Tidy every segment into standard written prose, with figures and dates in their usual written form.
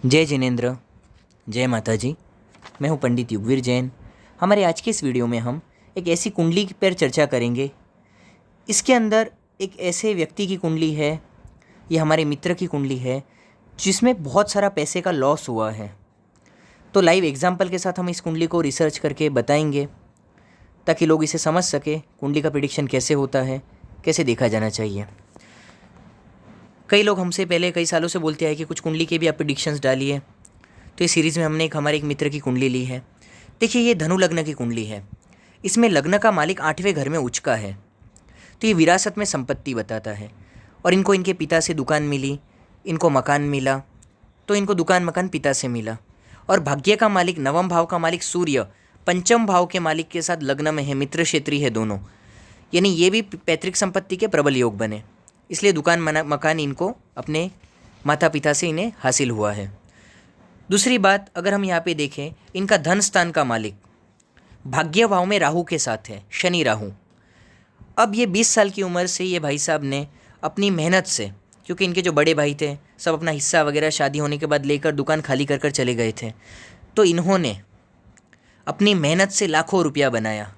जय जिनेंद्र, जय माता जी। मैं हूं पंडित युगवीर जैन। हमारे आज की इस वीडियो में हम एक ऐसी कुंडली पर चर्चा करेंगे। इसके अंदर एक ऐसे व्यक्ति की कुंडली है, ये हमारे मित्र की कुंडली है जिसमें बहुत सारा पैसे का लॉस हुआ है। तो लाइव एग्जाम्पल के साथ हम इस कुंडली को रिसर्च करके बताएंगे ताकि लोग इसे समझ सके कुंडली का प्रेडिक्शन कैसे होता है, कैसे देखा जाना चाहिए। कई लोग हमसे पहले कई सालों से बोलते आए कि कुछ कुंडली के भी आप प्रेडिक्शंस डालिए। तो इस सीरीज़ में हमने हमारे एक मित्र की कुंडली ली है। देखिए, ये धनु लग्न की कुंडली है। इसमें लग्न का मालिक 8वें घर में उच्च का है, तो ये विरासत में संपत्ति बताता है। और इनको इनके पिता से दुकान मिली, इनको मकान मिला, तो इनको दुकान मकान पिता से मिला। और भाग्य का मालिक, नवम भाव का मालिक सूर्य पंचम भाव के मालिक के साथ लग्न में है, मित्र क्षेत्री है दोनों, यानी ये भी पैतृक संपत्ति के प्रबल योग बने। इसलिए दुकान मकान इनको अपने माता पिता से इन्हें हासिल हुआ है। दूसरी बात, अगर हम यहाँ पे देखें, इनका धन स्थान का मालिक भाग्य भाव में राहु के साथ है, शनि राहु। अब ये 20 साल की उम्र से ये भाई साहब ने अपनी मेहनत से, क्योंकि इनके जो बड़े भाई थे सब अपना हिस्सा वगैरह शादी होने के बाद लेकर दुकान खाली कर कर चले गए थे, तो इन्होंने अपनी मेहनत से लाखों रुपया बनाया।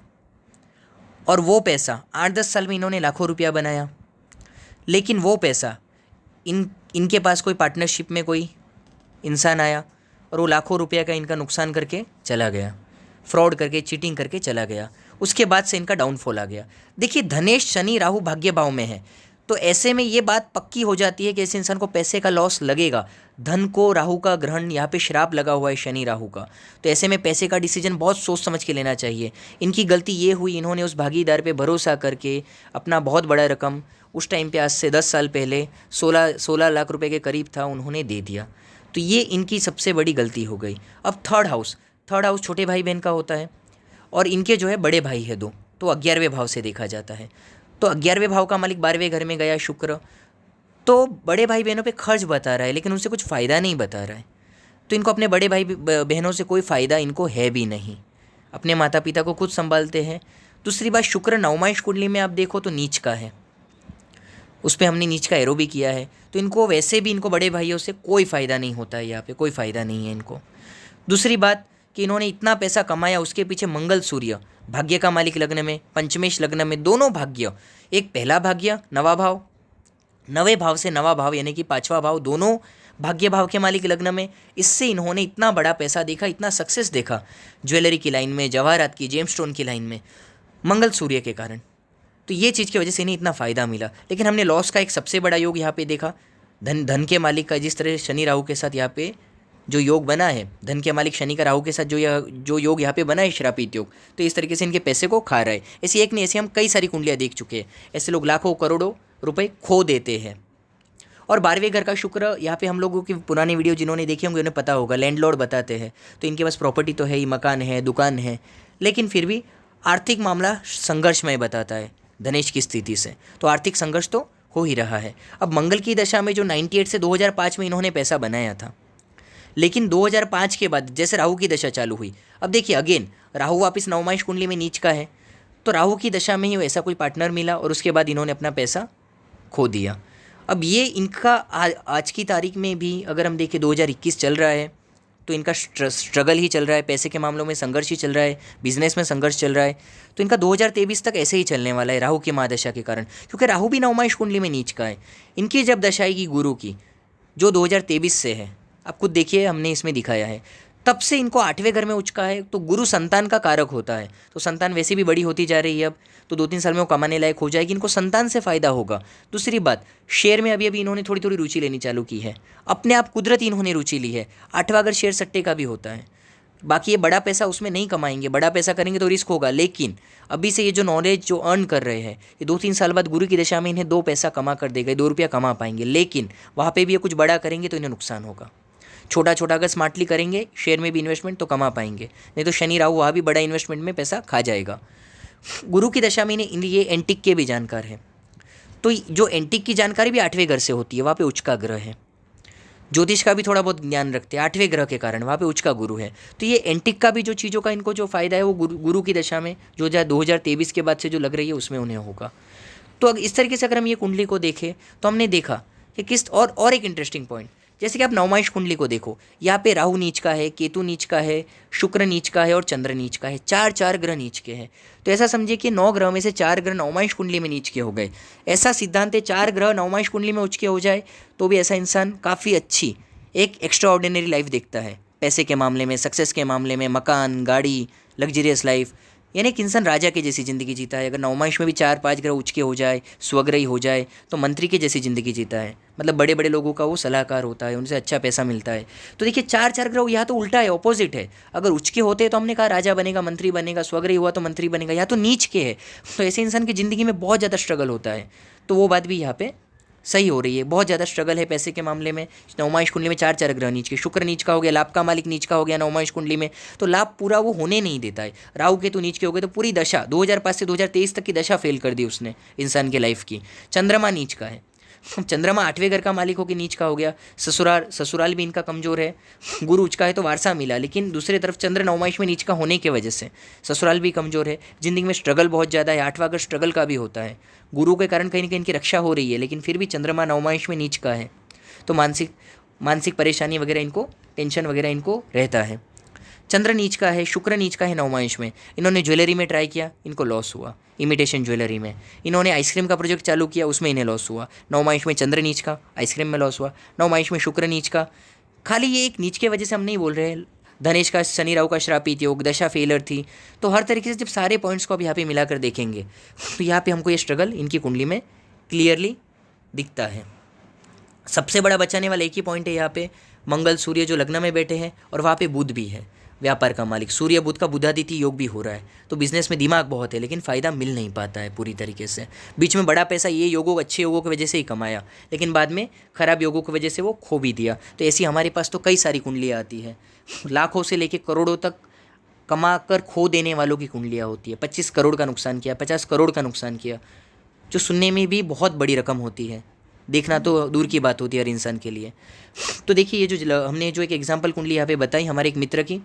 और वो पैसा 8-10 साल में इन्होंने लाखों रुपया बनाया। लेकिन वो पैसा इनके पास कोई पार्टनरशिप में कोई इंसान आया और वो लाखों रुपया का इनका नुकसान करके चला गया, फ्रॉड करके, चीटिंग करके चला गया। उसके बाद से इनका डाउनफॉल आ गया। देखिए, धनेश शनि राहु भाग्य भाव में है, तो ऐसे में ये बात पक्की हो जाती है कि ऐसे इंसान को पैसे का लॉस लगेगा। धन को राहु का ग्रहण, यहाँ पे श्राप लगा हुआ है शनि राहु का, तो ऐसे में पैसे का डिसीजन बहुत सोच समझ के लेना चाहिए। इनकी गलती ये हुई, इन्होंने उस भागीदार पे भरोसा करके अपना बहुत बड़ा रकम, उस टाइम पे आज से 10 साल पहले 16 लाख रुपए के करीब था, उन्होंने दे दिया। तो ये इनकी सबसे बड़ी गलती हो गई। अब थर्ड हाउस छोटे भाई बहन का होता है, और इनके जो है बड़े भाई है 2, तो 11वें भाव से देखा जाता है। तो 11वें भाव का मालिक 12वें घर में गया शुक्र, तो बड़े भाई बहनों पे खर्च बता रहा है, लेकिन उनसे कुछ फ़ायदा नहीं बता रहा है। तो इनको अपने बड़े भाई बहनों से कोई फ़ायदा इनको है भी नहीं। अपने माता पिता को खुद संभालते हैं। दूसरी बात, शुक्र नवमांश कुंडली में आप देखो तो नीच का है, उस पर हमने नीच का एरो भी किया है। तो इनको वैसे भी इनको बड़े भाइयों से कोई फ़ायदा नहीं होता है, यहाँ पे कोई फ़ायदा नहीं है इनको। दूसरी बात कि इन्होंने इतना पैसा कमाया, उसके पीछे मंगल सूर्य भाग्य का मालिक लग्न में, पंचमेश लग्न में, दोनों भाग्य, एक पहला भाग्य नवा भाव, नवे भाव से नवा भाव यानी कि 5वां भाव, दोनों भाग्य भाव के मालिक लग्न में। इससे इन्होंने इतना बड़ा पैसा देखा, इतना सक्सेस देखा ज्वेलरी की लाइन में, जवाहरात की, जेमस्टोन की लाइन में, मंगल सूर्य के कारण। तो ये चीज़ की वजह से इन्हें इतना फ़ायदा मिला। लेकिन हमने लॉस का एक सबसे बड़ा योग यहाँ पे देखा, धन के मालिक का, जिस तरह शनि राहु के साथ यहाँ पे जो योग बना है, धन के मालिक शनि का राहु के साथ जो योग यहाँ पे बना है, श्रापित योग, तो इस तरीके से इनके पैसे को खा रहा है। ऐसी एक नहीं, ऐसी हम कई सारी कुंडलियाँ देख चुके हैं। ऐसे लोग लाखों करोड़ों रुपए खो देते हैं। और 12वें घर का शुक्र, यहाँ पे हम लोगों की पुरानी वीडियो जिन्होंने देखी होंगे उन्हें पता होगा, लैंडलॉर्ड बताते हैं। तो इनके पास प्रॉपर्टी तो है ही, मकान है, दुकान है, लेकिन फिर भी आर्थिक मामला संघर्षमय बताता है धनेश की स्थिति से। तो आर्थिक संघर्ष तो हो ही रहा है। अब मंगल की दशा में जो 98 से 2005 में इन्होंने पैसा बनाया था, लेकिन 2005 के बाद जैसे राहु की दशा चालू हुई, अब देखिए अगेन राहु वापस नवमांश कुंडली में नीच का है, तो राहु की दशा में ही ऐसा कोई पार्टनर मिला और उसके बाद इन्होंने अपना पैसा खो दिया। अब ये इनका आज की तारीख में भी अगर हम देखें 2021 चल रहा है, तो इनका स्ट्रगल ही चल रहा है, पैसे के मामलों में संघर्ष ही चल रहा है, बिजनेस में संघर्ष चल रहा है। तो इनका 2023 तक ऐसे ही चलने वाला है राहु की महादशा के कारण, क्योंकि राहु भी नवमांश कुंडली में नीच का है। इनकी जब दशा आएगी गुरु की, जो 2023 से है, आप खुद देखिए, हमने इसमें दिखाया है, तब से इनको 8वें घर में उच्च का है। तो गुरु संतान का कारक होता है, तो संतान वैसे भी बड़ी होती जा रही है, अब तो 2-3 साल में वो कमाने लायक हो जाएगी, इनको संतान से फ़ायदा होगा। दूसरी बात, शेयर में अभी इन्होंने थोड़ी थोड़ी रुचि लेनी चालू की है, अपने आप कुदरती इन्होंने रुचि ली है। 8वां घर शेयर सट्टे का भी होता है। बाकी ये बड़ा पैसा उसमें नहीं कमाएंगे, बड़ा पैसा करेंगे तो रिस्क होगा, लेकिन अभी से ये जो नॉलेज जो अर्न कर रहे हैं, ये 2-3 साल बाद गुरु की दशा में इन्हें 2 पैसा कमा कर देगा, 2 रुपया कमा पाएंगे। लेकिन वहाँ पे भी ये कुछ बड़ा करेंगे तो इन्हें नुकसान होगा। छोटा छोटा अगर स्मार्टली करेंगे, शेयर में भी इन्वेस्टमेंट, तो कमा पाएंगे, नहीं तो शनि राहु वहाँ भी बड़ा इन्वेस्टमेंट में पैसा खा जाएगा। गुरु की दशा में इन्हें ये एंटिक के भी जानकार है, तो जो एंटिक की जानकारी भी 8वें घर से होती है, वहाँ पे उच्च का ग्रह है। ज्योतिष का भी थोड़ा बहुत ज्ञान रखते हैं, 8वें ग्रह के कारण वहाँ पे उच्च का गुरु है। तो ये एंटिक का भी जो चीज़ों का इनको जो फ़ायदा है वो गुरु की दशा में जो 2023 के बाद से जो लग रही है उसमें उन्हें होगा। तो इस तरीके से अगर हम ये कुंडली को देखें तो हमने देखा कि किस और एक इंटरेस्टिंग पॉइंट जैसे कि आप नवमांश कुंडली को देखो, यहाँ पे राहु नीच का है, केतु नीच का है, शुक्र नीच का है और चंद्र नीच का है। चार चार ग्रह नीच के हैं। तो ऐसा समझिए कि 9 ग्रह में से 4 ग्रह नवमांश कुंडली में नीच के हो गए। ऐसा सिद्धांत है, 4 ग्रह नवमांश कुंडली में उच्च के हो जाए तो भी ऐसा इंसान काफ़ी अच्छी एक एक्स्ट्रा ऑर्डिनरी लाइफ देखता है, पैसे के मामले में, सक्सेस के मामले में, मकान, गाड़ी, लग्जरियस लाइफ, यानी कि इंसान राजा के जैसी ज़िंदगी जीता है। अगर नवमांश में भी 4-5 ग्रह उच्च के हो जाए, स्वग्रही हो जाए, तो मंत्री के जैसी ज़िंदगी जीता है। मतलब बड़े बड़े लोगों का वो सलाहकार होता है, उनसे अच्छा पैसा मिलता है। तो देखिए 4-4 ग्रह यहाँ तो उल्टा है, ऑपोजिट है। अगर उच्च के होते तो हमने कहा राजा बनेगा, मंत्री बनेगा, स्वग्रही हुआ तो मंत्री बनेगा, यहाँ तो नीच के है। तो ऐसे इंसान की ज़िंदगी में बहुत ज़्यादा स्ट्रगल होता है। तो वो बात भी यहाँ पे सही हो रही है, बहुत ज़्यादा स्ट्रगल है पैसे के मामले में। नवमांश कुंडली में 4-4 ग्रह नीच के, शुक्र नीच का हो गया, लाभ का मालिक नीच का हो गया नवमांश कुंडली में, तो लाभ पूरा वो होने नहीं देता है। राहु केतु नीच के हो गए तो पूरी दशा 2005 से 2023 तक की दशा फेल कर दी उसने इंसान के लाइफ की। चंद्रमा नीच का है, चंद्रमा 8वें घर का मालिक होकर नीच का हो गया। ससुराल भी इनका कमज़ोर है। गुरु उच्च का है तो वारसा मिला, लेकिन दूसरी तरफ चंद्र नवमांश में नीच का होने की वजह से ससुराल भी कमज़ोर है। ज़िंदगी में स्ट्रगल बहुत ज़्यादा है। 8वां घर स्ट्रगल का भी होता है। गुरु के कारण कहीं ना कहीं इनकी रक्षा हो रही है, लेकिन फिर भी चंद्रमा नवमांश में नीच का है तो मानसिक परेशानी वगैरह इनको, टेंशन वगैरह इनको रहता है। चंद्र नीच का है, शुक्र नीच का है नवमांश में। इन्होंने ज्वेलरी में ट्राई किया, इनको लॉस हुआ, इमिटेशन ज्वेलरी में। इन्होंने आइसक्रीम का प्रोजेक्ट चालू किया, उसमें इन्हें लॉस हुआ। नवमांश में चंद्र नीच का, आइसक्रीम में लॉस हुआ। नवमांश में शुक्र नीच का। खाली ये एक नीच के वजह से हम नहीं बोल रहे। धनेश का, शनि राहु का श्रापित योग, दशा फेलर थी। तो हर तरीके से जब सारे पॉइंट्स को आप यहाँ पे मिलाकर देखेंगे तो यहाँ पे हमको ये स्ट्रगल इनकी कुंडली में क्लियरली दिखता है। सबसे बड़ा बचाने वाला एक ही पॉइंट है यहाँ पे, मंगल सूर्य जो लग्न में बैठे हैं और वहाँ पे बुध भी है, व्यापार का मालिक। सूर्य बुध का बुधादित्य योग भी हो रहा है। तो बिजनेस में दिमाग बहुत है, लेकिन फ़ायदा मिल नहीं पाता है पूरी तरीके से। बीच में बड़ा पैसा ये योगों, अच्छे योगों की वजह से ही कमाया, लेकिन बाद में खराब योगों की वजह से वो खो भी दिया। तो ऐसी हमारे पास तो कई सारी कुंडलियाँ आती है। लाखों से लेके करोड़ों तक कमा कर खो देने वालों की कुंडलियाँ होती है। 25 करोड़ का नुकसान किया, 50 करोड़ का नुकसान किया, जो सुनने में भी बहुत बड़ी रकम होती है, देखना तो दूर की बात होती है हर इंसान के लिए। तो देखिए ये जो हमने जो एक एग्जाम्पल कुंडली यहाँ पे बताई हमारे एक मित्र की,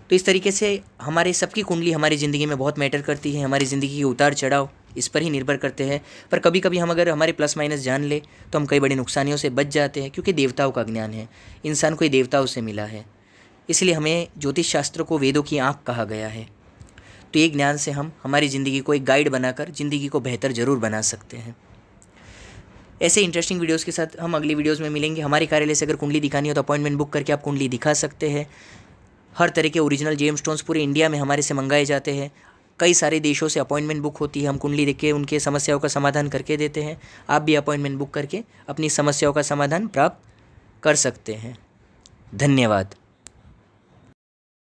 तो इस तरीके से हमारे सबकी कुंडली हमारी ज़िंदगी में बहुत मैटर करती है। हमारी ज़िंदगी के उतार चढ़ाव इस पर ही निर्भर करते हैं। पर कभी कभी हम अगर हमारे प्लस माइनस जान ले तो हम कई बड़ी नुकसानियों से बच जाते हैं, क्योंकि देवताओं का ज्ञान है, इंसान को ही देवताओं से मिला है। इसलिए हमें ज्योतिष शास्त्र को वेदों की आँख कहा गया है। तो ये ज्ञान से हम हमारी ज़िंदगी को एक गाइड बनाकर ज़िंदगी को बेहतर ज़रूर बना सकते हैं। ऐसे इंटरेस्टिंग वीडियोस के साथ हम अगली वीडियोस में मिलेंगे। हमारे कार्यालय से अगर कुंडली दिखानी हो तो अपॉइंटमेंट बुक करके आप कुंडली दिखा सकते हैं। हर तरह के ओरिजिनल जेम स्टोन्स पूरे इंडिया में हमारे से मंगाए जाते हैं। कई सारे देशों से अपॉइंटमेंट बुक होती है। हम कुंडली देख के उनके समस्याओं का समाधान करके देते हैं। आप भी अपॉइंटमेंट बुक करके अपनी समस्याओं का समाधान प्राप्त कर सकते हैं। धन्यवाद।